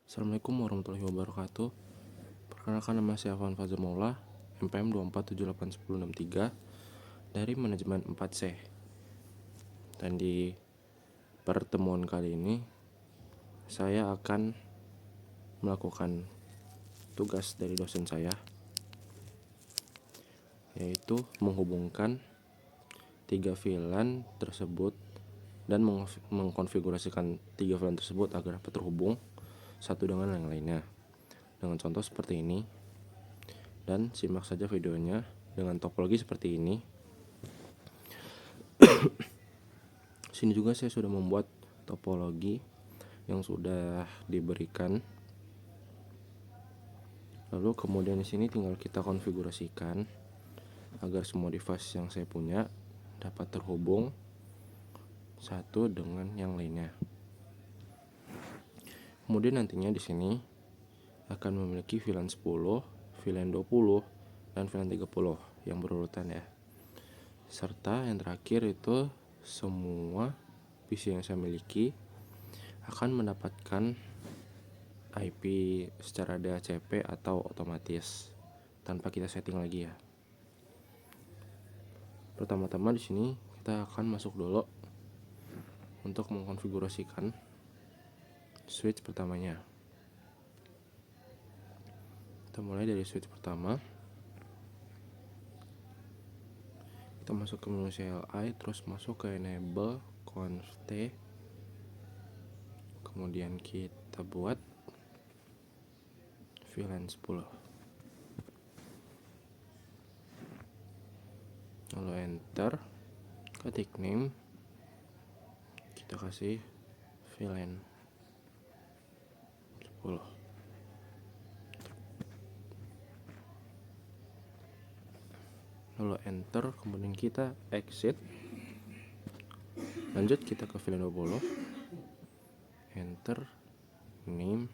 Assalamualaikum warahmatullahi wabarakatuh. Perkenalkan, nama saya Afwan Fazil Maula, MPM 247810663 dari manajemen 4C. Dan di pertemuan kali ini saya akan melakukan tugas dari dosen saya, yaitu menghubungkan 3 VLAN tersebut dan mengkonfigurasikan 3 VLAN tersebut agar dapat terhubung satu dengan yang lainnya dengan contoh seperti ini. Dan simak saja videonya dengan topologi seperti ini. Sini juga saya sudah membuat topologi yang sudah diberikan. Lalu kemudian di sini tinggal kita konfigurasikan agar semua device yang saya punya dapat terhubung satu dengan yang lainnya. Kemudian nantinya di sini akan memiliki VLAN 10, VLAN 20, dan VLAN 30 yang berurutan ya. Serta yang terakhir itu semua PC yang saya miliki akan mendapatkan IP secara DHCP atau otomatis tanpa kita setting lagi ya. Pertama-tama di sini kita akan masuk dulu untuk mengkonfigurasikan switch pertamanya. Kita mulai dari switch pertama. Kita masuk ke menu CLI, terus masuk ke enable conft, kemudian kita buat VLAN 10, lalu enter, ketik name, kita kasih VLAN 10, lalu enter, kemudian kita exit, lanjut kita ke VLAN 20, enter, name,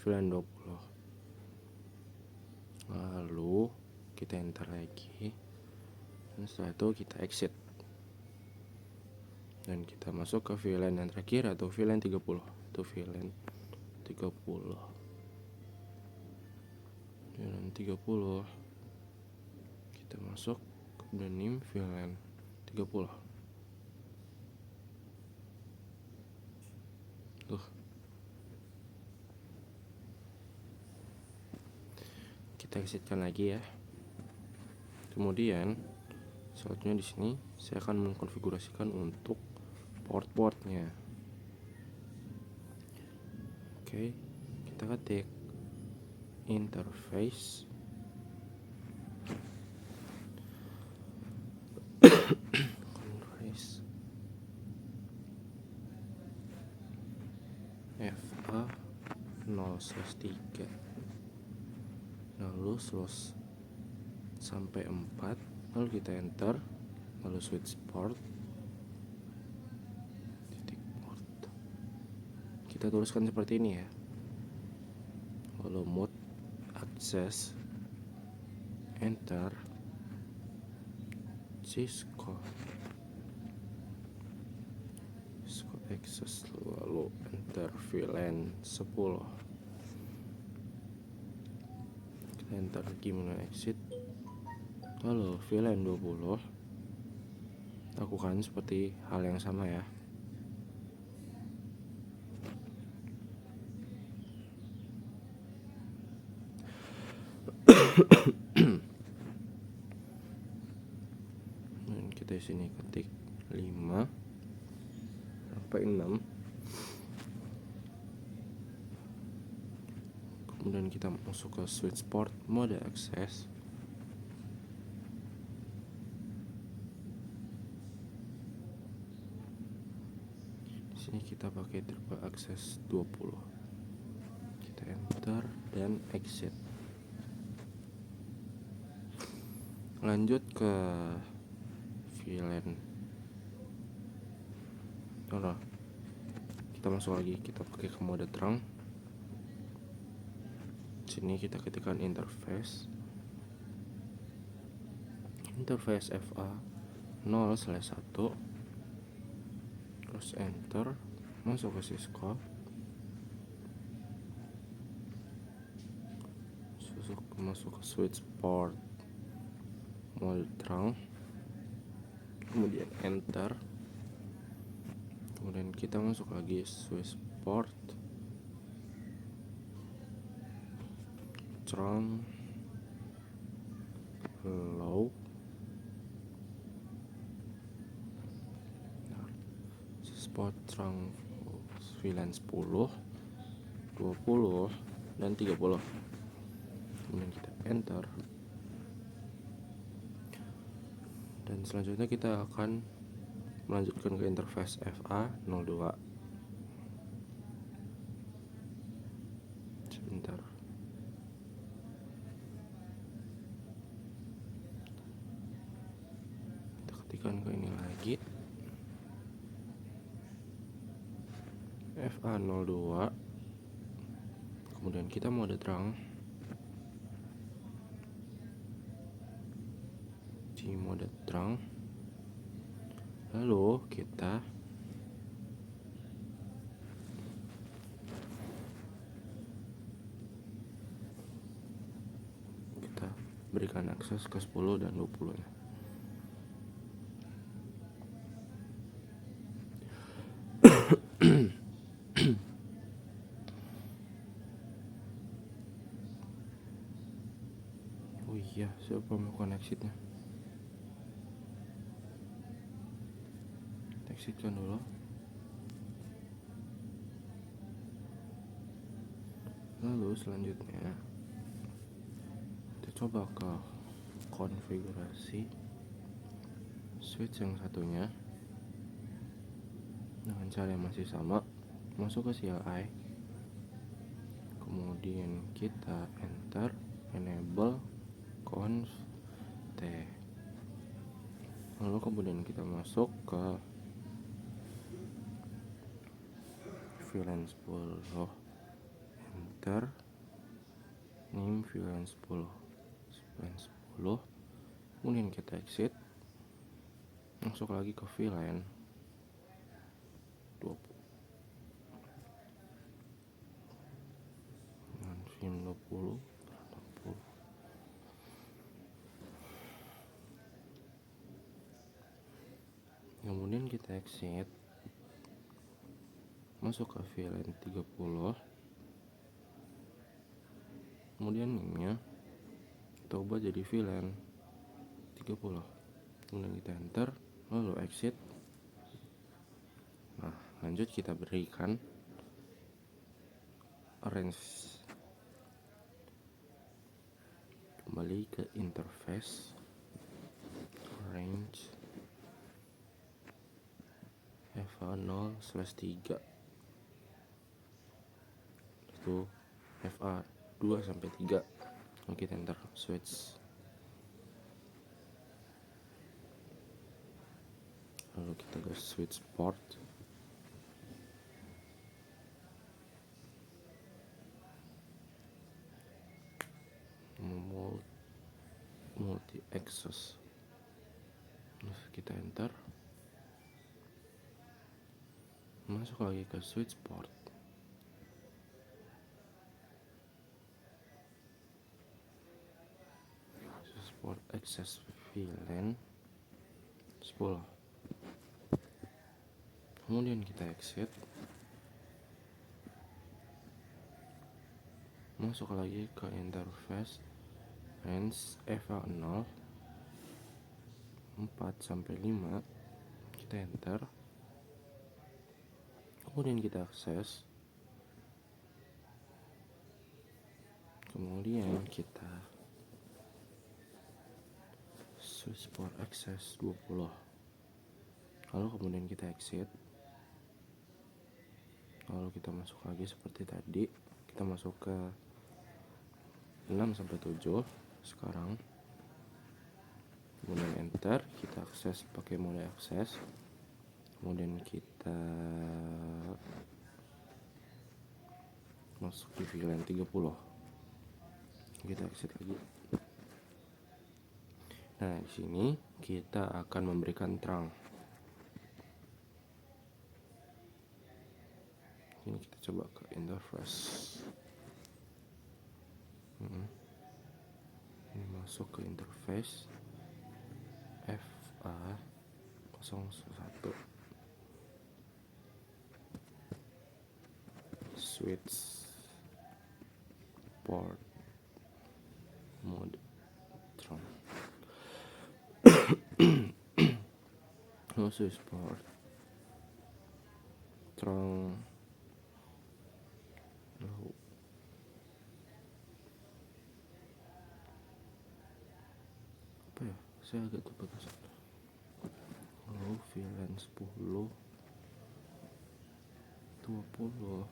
VLAN 20, lalu kita enter lagi, dan setelah itu kita exit dan kita masuk ke VLAN yang terakhir atau VLAN 30. Itu VLAN 30. VLAN 30. Kita masuk ke name VLAN 30. Kita exitkan lagi ya. Kemudian selanjutnya di sini saya akan mengkonfigurasikan untuk port-portnya. Oke, kita ketik interface FA 0/3, lalu slot sampai 4, lalu kita enter, lalu switch port, titik port, kita tuliskan seperti ini ya, lalu mode access, enter, Cisco access, lalu enter VLAN 10, kita enter lagi menu exit, lalu VLAN 20, lakukan seperti hal yang sama ya. Dan kita di sini ketik 5 sampai 6. Kemudian kita masuk ke switch port mode access. Di sini kita pakai turbo access 20. Kita enter dan exit. Lanjut ke VLAN. Kita masuk lagi, kita pakai ke mode terang. Sini kita ketikkan interface FA 0/1, terus enter, masuk ke Cisco, masuk ke switch port mode terang, kemudian enter, kemudian kita masuk lagi switch port terang low, spot terang VLAN 10, 20 dan 30. Kemudian kita enter, dan selanjutnya kita akan melanjutkan ke interface FA02. Sebentar. Kita ketikkan ke ini lagi, FA02, kemudian kita mode terang, di mode terang, lalu kita berikan akses ke 10 dan 20 nya. Oh iya, siapa melakukan exitnya? Exitkan dulu. Lalu selanjutnya kita coba ke konfigurasi switch yang satunya dengan cara yang masih sama. Masuk ke CLI, kemudian kita enter enable conf t, lalu kemudian kita masuk ke VLAN 10, enter name VLAN 10, kemudian kita exit, masuk lagi ke VLAN 20 dengan VIM 20. Kemudian kita exit, masuk ke VLAN 30, kemudian name-nya kita ubah jadi VLAN 30, kemudian kita enter, lalu exit. Nah, lanjut kita berikan arrange, kembali ke interface, arrange FA0/3, itu FA2-3. Lalu kita enter switch, lalu kita ke switch port, multi access, terus kita enter, masuk lagi ke switch port, access VLAN 10, kemudian kita exit, masuk lagi ke interface range FA0 4-5, kita enter, kemudian kita akses, kemudian kita switch port access 20, lalu kemudian kita exit, lalu kita masuk lagi seperti tadi, kita masuk ke 6-7 sekarang, kemudian enter, kita akses pakai mode akses, kemudian kita masuk di VLAN 30, kita exit lagi. Nah, di sini kita akan memberikan terang. Ini kita coba ke interface. masuk ke interface FA01 switch port mode Tron. Switch port Tron low. Apa ya, saya agak lupa low VLAN 10 20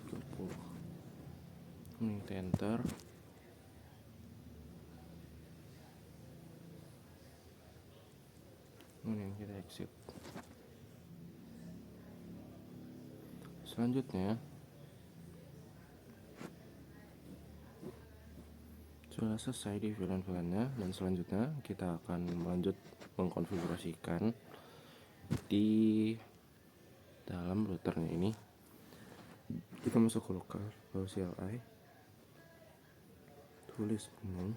30. Ini enter. Ini kita exit. Selanjutnya sudah selesai di VLAN-nya, dan selanjutnya kita akan lanjut mengkonfigurasikan di dalam routernya ini. Kita masuk ke lokal, lalu CLI, tulis umum,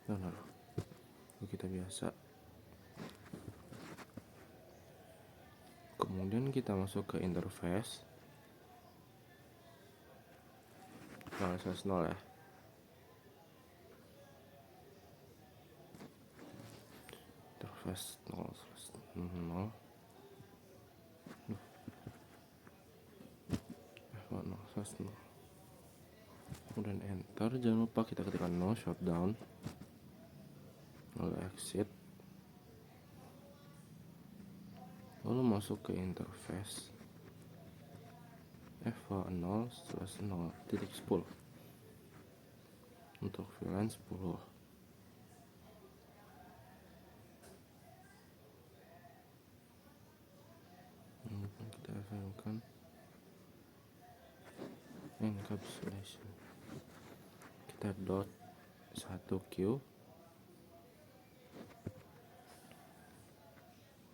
benar. Kita biasa. Kemudian kita masuk ke interface //0 ya. Interface 0/0. Kemudian enter, jangan lupa kita ketikkan no shutdown, lalu exit, lalu masuk ke interface FA0/0.10 untuk VLAN 10. Kita FM-kan encapsulation, kita dot 1Q,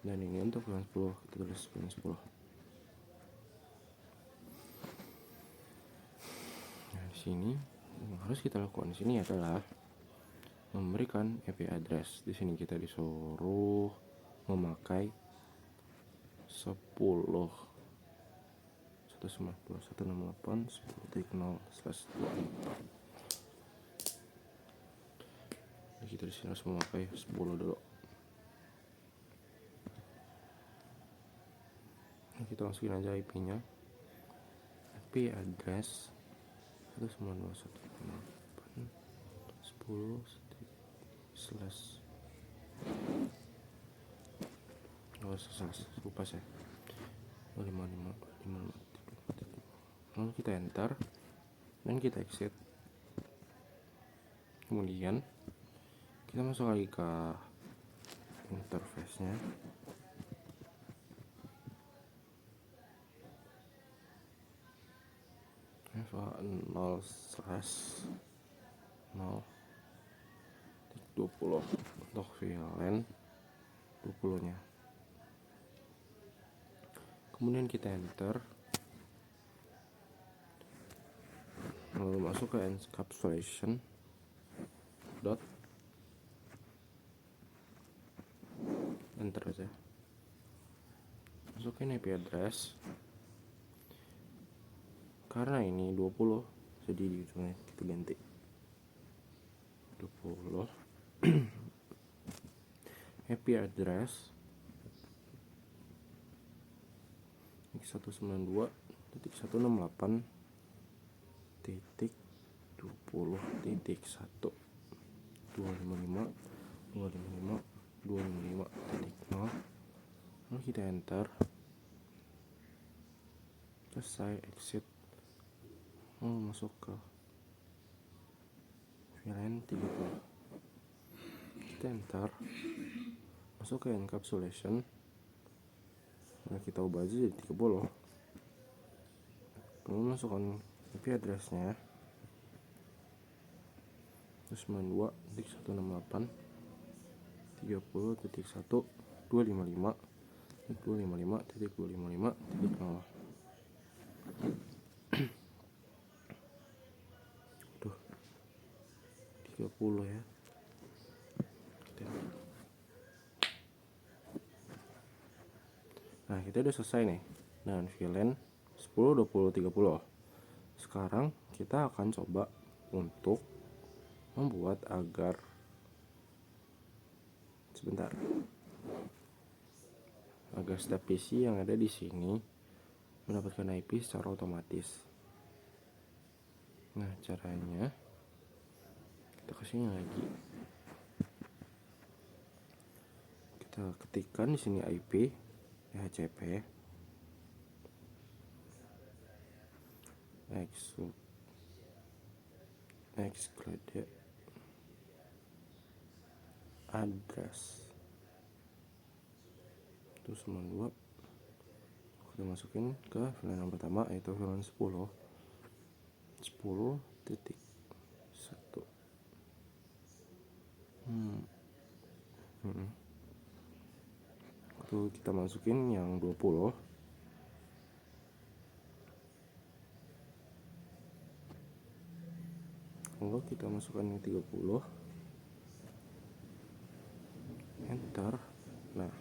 dan ini untuk VLAN 10, kita tulis VLAN 10. Nah, di sini yang harus kita lakukan di sini adalah memberikan IP address. Di sini kita disuruh memakai 10.192.168.10.0/2. Jadi kita di sini harus memakai 10 dulu. Nah, kita masukin aja IP-nya. IP address 192.168.10/ lupa saya 255. Lalu kita enter dan kita exit. Kemudian kita masuk lagi ke interface-nya. FA0/0.20 untuk VLAN 20 nya. Kemudian kita enter, lalu masuk ke encapsulation dot, enter aja, masukin IP address. Karena ini 20, jadi di ujungnya kita ganti 20. IP address 192.168.255.255.255.0. Lalu kita enter, selesai, exit, lalu masuk ke VLAN 30. Kita enter, masuk ke encapsulation. Nah, kita ubah aja jadi 30. Lalu masukkan IP address-nya 192.168.30.1.255.255.255.0. Tuh 30 ya. Nah, kita udah selesai nih dengan VLAN 10, 20, 30. Sekarang kita akan coba untuk membuat agar setiap PC yang ada di sini mendapatkan IP secara otomatis. Nah, caranya kita kesini lagi. Kita ketikkan di sini IP DHCP exclude address itu 92. Kita masukin ke VLAN yang pertama, yaitu VLAN 10 titik 1. Itu kita masukin yang 20. Lalu kita masukkan yang 30. Enter. Nah,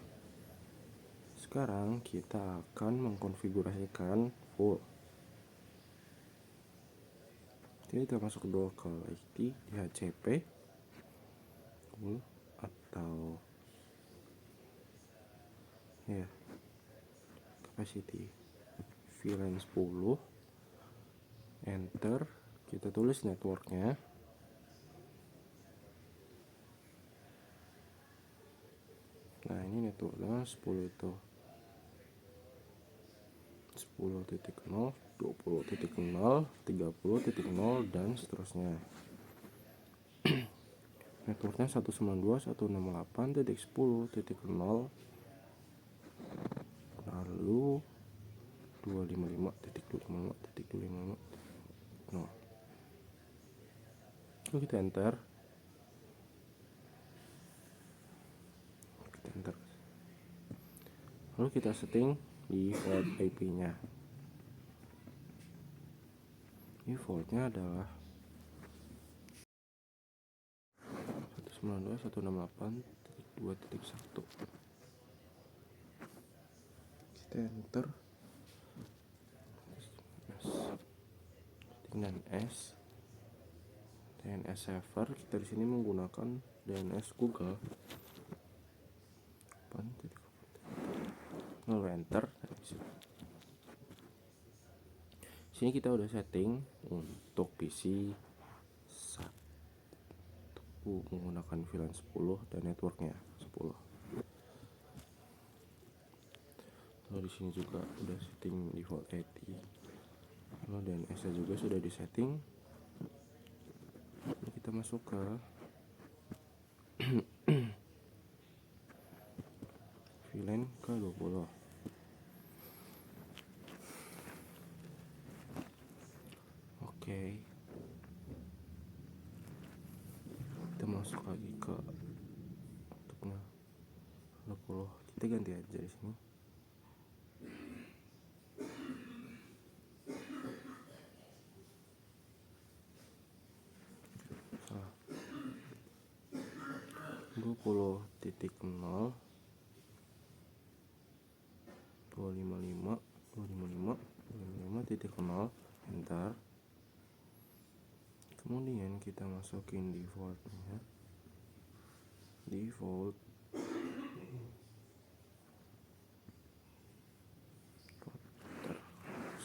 sekarang kita akan mengkonfigurasikan full. Jadi kita masuk dulu ke IT DHCP full atau ya capacity VLAN 10. Enter. Kita tulis networknya. Nah, ini networknya 10 itu 10.0, 20.0, 30.0 dan seterusnya. Networknya 192.168.10.0 lalu 255.255.255.0. Lalu kita enter. Lalu kita setting default IP-nya. Defaultnya adalah 192.168.2.1. Kita enter. DNS server, kita di sini menggunakan DNS Google. Lalu enter. Sini kita udah setting untuk PC 1 menggunakan VLAN 10 dan networknya 10. Lalu di sini juga udah setting default IP. Lalu DNS-nya juga sudah disetting. Lalu kita masuk ke VLAN ke-20. Oke. Kita masuk lagi ke untuknya 20. Kita ganti aja di sini. Salah. 20.0 255.255.255.0. Enter. Kemudian kita masukin defaultnya. Default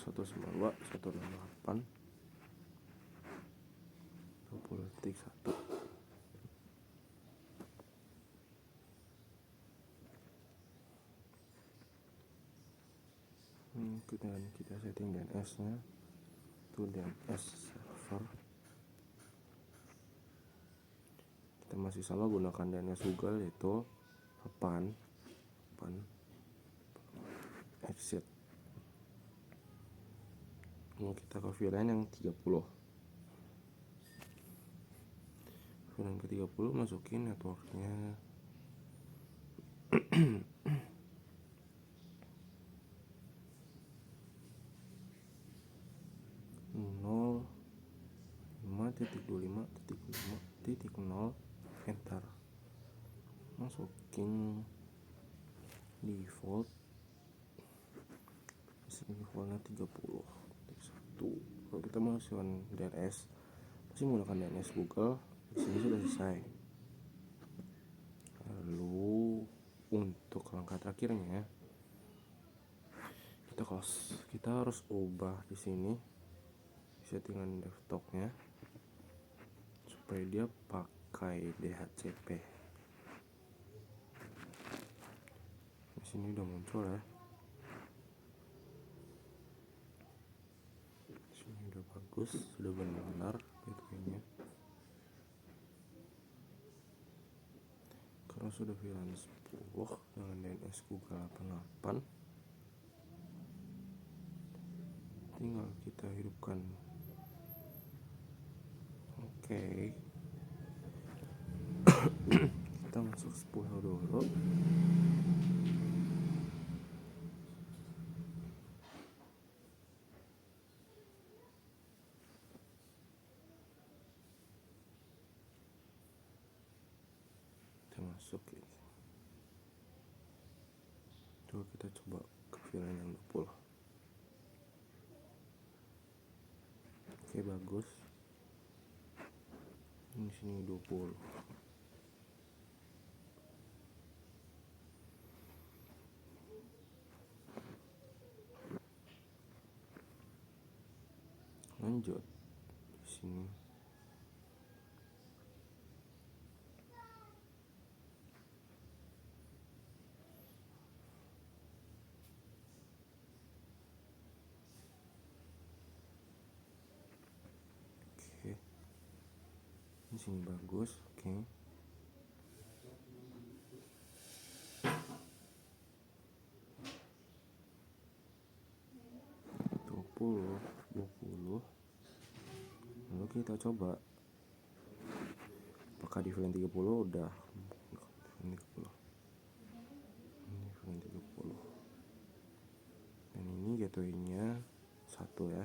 192.168.20.1. Dan kita setting DNS-nya itu DNS server. Kita masih sama gunakan DNS Google, yaitu 8 exit. Lalu kita ke VLAN yang 30. VLAN ke 30 masukin networknya. titik 0, enter. Masukin default, defaultnya 30. Kalau kita masukkan DNS, pasti menggunakan DNS Google. Di sini sudah selesai. Lalu untuk langkah terakhirnya, kita close. Kita harus ubah di sini settingan desktopnya supaya dia pakai DHCP. Di sini udah muncul ya. Di sini udah bagus, sudah benar gateway-nya. Karena sudah VLAN 10 dengan DNS Google 88, tinggal kita hidupkan oke. Kita masuk 10 dulu. Kita masuk ini. Coba kita coba ke VLAN yang 20. Oke, bagus. Ini sini 20. Lanjut di sini. Oke. Di sini bagus, oke. Puluh, 20. Lalu kita coba apakah di VLAN 30 udah. Ini 30. Ini VLAN 30. Dan ini gateway-nya 1 ya.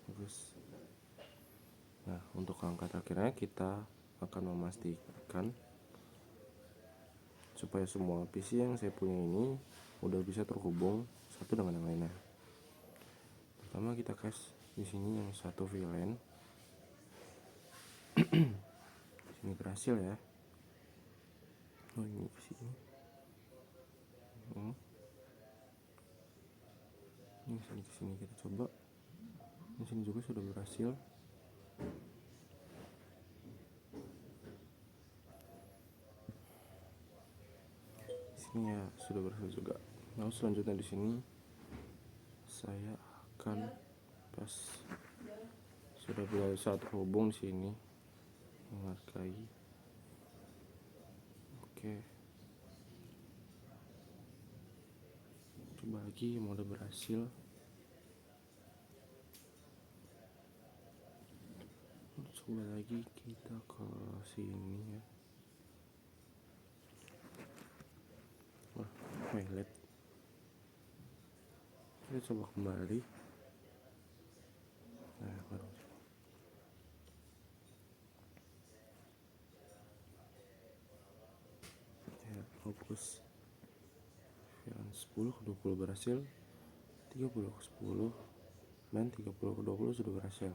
Bagus. Nah, untuk langkah terakhirnya kita akan memastikan supaya semua PC yang saya punya ini udah bisa terhubung satu dengan yang lainnya. Pertama kita cache di sini yang satu VLAN. Sini berhasil ya. Oh, ini ke sini. Ini sini ke sini kita coba. Di sini juga sudah berhasil. Di sini ya sudah berhasil juga. Lalu selanjutnya di sini saya akan pas sudah bisa terhubung di sini menghargai. Oke. Coba lagi mode berhasil. Coba lagi kita ke sini ya. Wah, highlight. Kita coba kembali. Nah, baru. Ya, fokus. VLAN 10 ke 20 berhasil. 30 ke 10 dan 30 ke 20 sudah berhasil.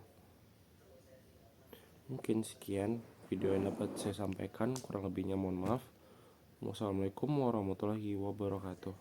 Mungkin sekian video yang dapat saya sampaikan, kurang lebihnya mohon maaf. Wassalamualaikum warahmatullahi wabarakatuh.